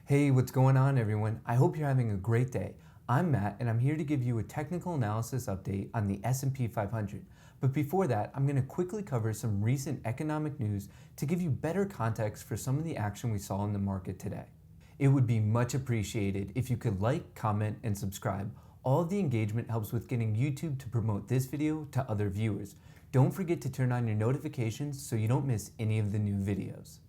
Hey, what's going on everyone? I hope you're having a great day. I'm Matt and I'm here to give you a technical analysis update on the S&P 500. But before that, I'm going to quickly cover some recent economic news to give you better context for some of the action we saw in the market today. It would be much appreciated if you could like, comment, and subscribe. All of the engagement helps with getting YouTube to promote this video to other viewers. Don't forget to turn on your notifications so you don't miss any of the new videos.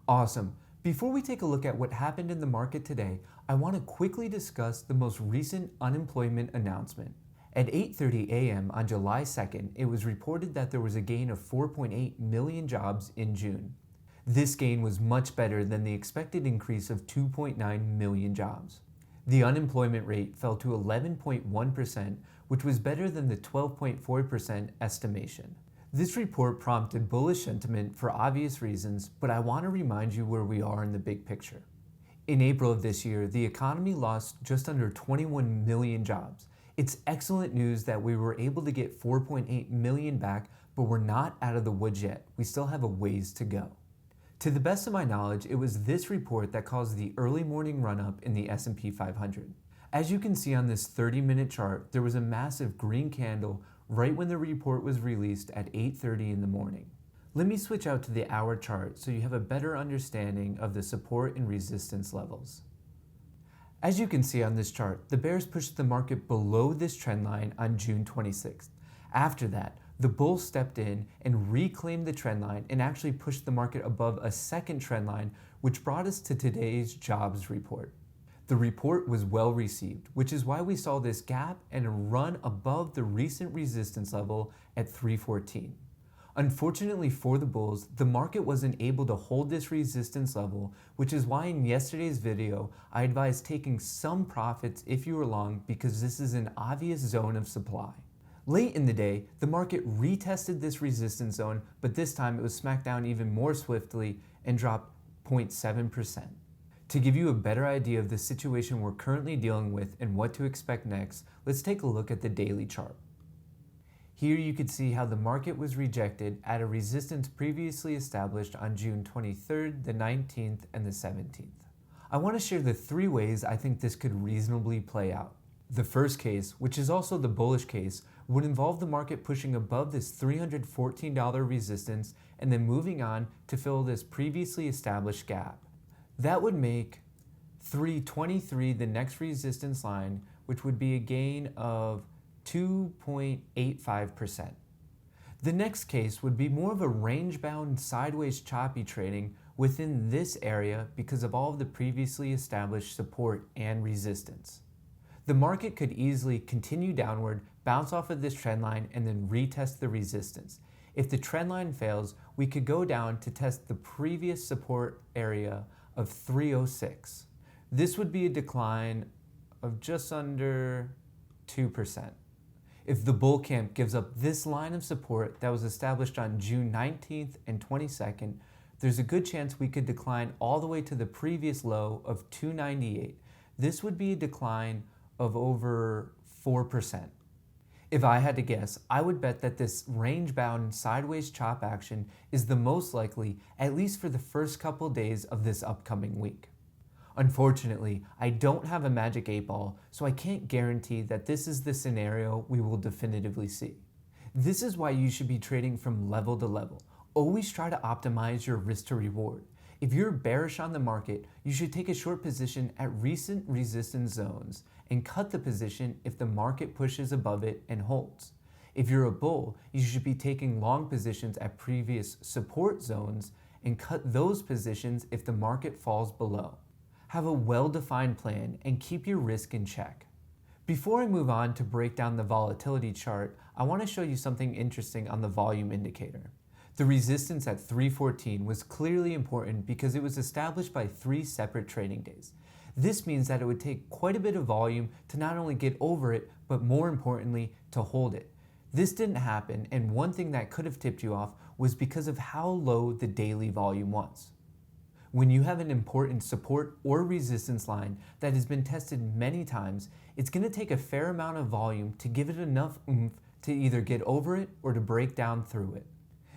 Awesome. Before we take a look at what happened in the market today, I want to quickly discuss the most recent unemployment announcement. At 8:30 a.m. on July 2nd, it was reported that there was a gain of 4.8 million jobs in June. This gain was much better than the expected increase of 2.9 million jobs. The unemployment rate fell to 11.1%, which was better than the 12.4% estimation. This report prompted bullish sentiment for obvious reasons, but I want to remind you where we are in the big picture. In April of this year, the economy lost just under 21 million jobs. It's excellent news that we were able to get 4.8 million back, but we're not out of the woods yet. We still have a ways to go. To the best of my knowledge, it was this report that caused the early morning run-up in the S&P 500. As you can see on this 30-minute chart, there was a massive green candle right when the report was released at 8:30 in the morning. Let me switch out to the hour chart so you have a better understanding of the support and resistance levels. As you can see on this chart, the bears pushed the market below this trend line on June 26th. After that, the bulls stepped in and reclaimed the trend line and actually pushed the market above a second trend line, which brought us to today's jobs report. The report was well received, which is why we saw this gap and a run above the recent resistance level at 314. Unfortunately for the bulls, the market wasn't able to hold this resistance level, which is why in yesterday's video, I advised taking some profits if you were long because this is an obvious zone of supply. Late in the day, the market retested this resistance zone, but this time it was smacked down even more swiftly and dropped 0.7%. To give you a better idea of the situation we're currently dealing with and what to expect next, let's take a look at the daily chart. Here you can see how the market was rejected at a resistance previously established on June 23rd, the 19th, and the 17th. I want to share the three ways I think this could reasonably play out. The first case, which is also the bullish case, would involve the market pushing above this $314 resistance and then moving on to fill this previously established gap. That would make 323 the next resistance line, which would be a gain of 2.85%. The next case would be more of a range-bound sideways choppy trading within this area because of all of the previously established support and resistance. The market could easily continue downward, bounce off of this trend line, and then retest the resistance. If the trend line fails, we could go down to test the previous support area of 306. This would be a decline of just under 2%. If the bull camp gives up this line of support that was established on June 19th and 22nd, there's a good chance we could decline all the way to the previous low of 298. This would be a decline of over 4%. If I had to guess, I would bet that this range-bound sideways chop action is the most likely, at least for the first couple days of this upcoming week. Unfortunately, I don't have a magic 8-ball, so I can't guarantee that this is the scenario we will definitively see. This is why you should be trading from level to level. Always try to optimize your risk to reward. If you're bearish on the market, you should take a short position at recent resistance zones and cut the position if the market pushes above it and holds. If you're a bull, you should be taking long positions at previous support zones and cut those positions if the market falls below. Have a well-defined plan and keep your risk in check. Before I move on to break down the volatility chart, I want to show you something interesting on the volume indicator. The resistance at 314 was clearly important because it was established by 3 separate trading days. This means that it would take quite a bit of volume to not only get over it, but more importantly, to hold it. This didn't happen, and one thing that could have tipped you off was because of how low the daily volume was. When you have an important support or resistance line that has been tested many times, it's going to take a fair amount of volume to give it enough oomph to either get over it or to break down through it.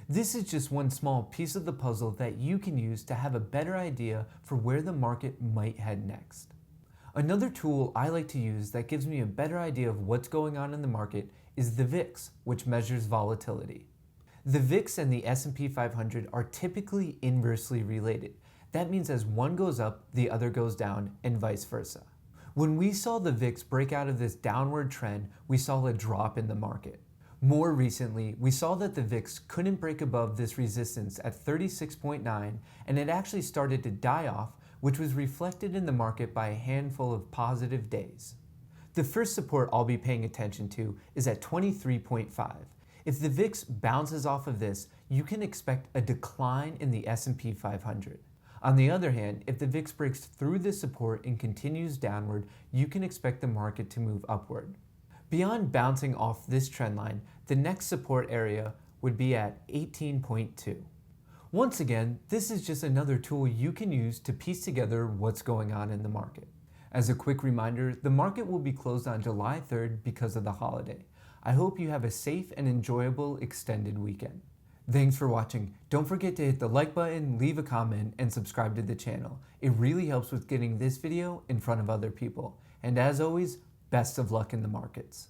This is just one small piece of the puzzle that you can use to have a better idea for where the market might head next. Another tool I like to use that gives me a better idea of what's going on in the market is the VIX, which measures volatility. The VIX and the S&P 500 are typically inversely related. That means as one goes up, the other goes down, and vice versa. When we saw the VIX break out of this downward trend, we saw a drop in the market. More recently, we saw that the VIX couldn't break above this resistance at 36.9, and it actually started to die off, which was reflected in the market by a handful of positive days. The first support I'll be paying attention to is at 23.5. If the VIX bounces off of this, you can expect a decline in the S&P 500. On the other hand, if the VIX breaks through this support and continues downward, you can expect the market to move upward. Beyond bouncing off this trend line, the next support area would be at 18.2. Once again, this is just another tool you can use to piece together what's going on in the market. As a quick reminder, the market will be closed on July 3rd because of the holiday. I hope you have a safe and enjoyable extended weekend. Thanks for watching. Don't forget to hit the like button, leave a comment, and subscribe to the channel. It really helps with getting this video in front of other people. And as always, best of luck in the markets.